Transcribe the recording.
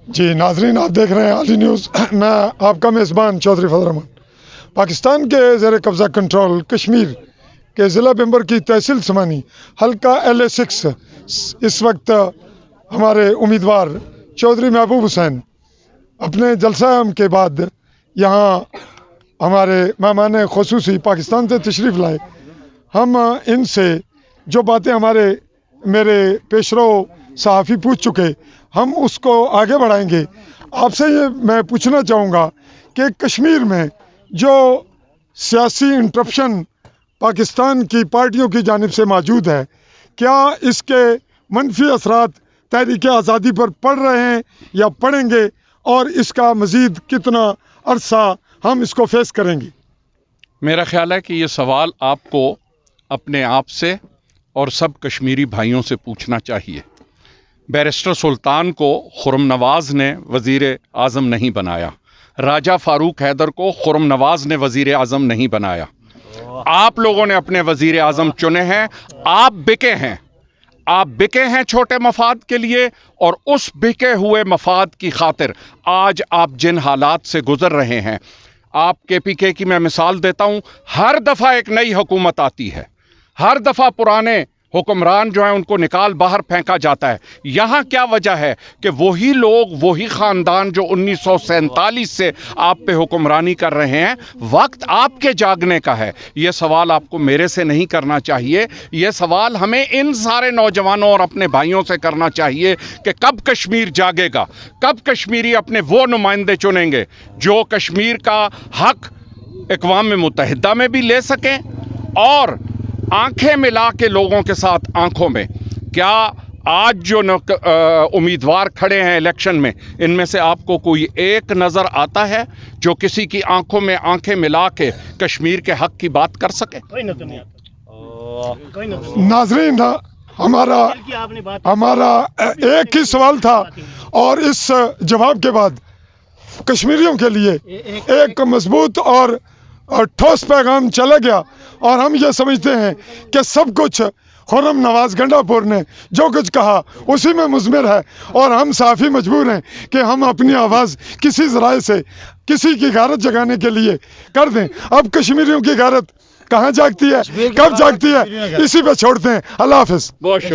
جی ناظرین، آپ دیکھ رہے ہیں علی نیوز. میں آپ کا میزبان چودھری فضل الرحمان. پاکستان کے زیر قبضہ کنٹرول کشمیر کے ضلع بمبر کی تحصیل سمانی حلقہ LA6 اس وقت ہمارے امیدوار چودھری محبوب حسین اپنے جلسہ عام کے بعد یہاں ہمارے مہمان خصوصی پاکستان سے تشریف لائے. ہم ان سے جو باتیں میرے پیشرو صحافی پوچھ چکے، ہم اس کو آگے بڑھائیں گے. آپ سے یہ میں پوچھنا چاہوں گا کہ کشمیر میں جو سیاسی انٹرپشن پاکستان کی پارٹیوں کی جانب سے موجود ہے، کیا اس کے منفی اثرات تحریک آزادی پر پڑ رہے ہیں یا پڑیں گے، اور اس کا مزید کتنا عرصہ ہم اس کو فیس کریں گے؟ میرا خیال ہے کہ یہ سوال آپ کو اپنے آپ سے اور سب کشمیری بھائیوں سے پوچھنا چاہیے. بیرسٹر سلطان کو خرم نواز نے وزیر اعظم نہیں بنایا، راجہ فاروق حیدر کو خرم نواز نے وزیر اعظم نہیں بنایا. آپ لوگوں نے اپنے وزیر اعظم چنے ہیں. آپ بکے ہیں چھوٹے مفاد کے لیے، اور اس بکے ہوئے مفاد کی خاطر آج آپ جن حالات سے گزر رہے ہیں. آپ KPK کی میں مثال دیتا ہوں. ہر دفعہ ایک نئی حکومت آتی ہے، ہر دفعہ پرانے حکمران جو ہیں ان کو نکال باہر پھینکا جاتا ہے. یہاں کیا وجہ ہے کہ وہی لوگ، وہی خاندان جو 1947 سے آپ پہ حکمرانی کر رہے ہیں، وقت آپ کے جاگنے کا ہے. یہ سوال آپ کو میرے سے نہیں کرنا چاہیے، یہ سوال ہمیں ان سارے نوجوانوں اور اپنے بھائیوں سے کرنا چاہیے کہ کب کشمیر جاگے گا، کب کشمیری اپنے وہ نمائندے چنیں گے جو کشمیر کا حق اقوام متحدہ میں بھی لے سکیں، اور آنکھیں ملا کے لوگوں کے ساتھ آنکھوں میں. کیا آج جو امیدوار کھڑے ہیں الیکشن میں، ان میں سے آپ کو کوئی ایک نظر آتا ہے جو کسی کی آنکھوں میں آنکھیں ملا کے کشمیر کے حق کی بات کر سکے؟ ناظرین، ہمارا ایک ہی سوال تھا، اور اس جواب کے بعد کشمیریوں کے لیے ایک مضبوط اور ٹھوس پیغام چلا گیا. اور ہم یہ سمجھتے ہیں کہ سب کچھ خرم نواز گنڈا پور نے جو کچھ کہا اسی میں مضمر ہے، اور ہم صحافی مجبور ہیں کہ ہم اپنی آواز کسی ذرائع سے کسی کی غیرت جگانے کے لیے کر دیں. اب کشمیریوں کی غیرت کہاں جاگتی ہے، کب جاگتی ہے، اسی پہ چھوڑتے ہیں. اللہ حافظ. بہت شکریہ.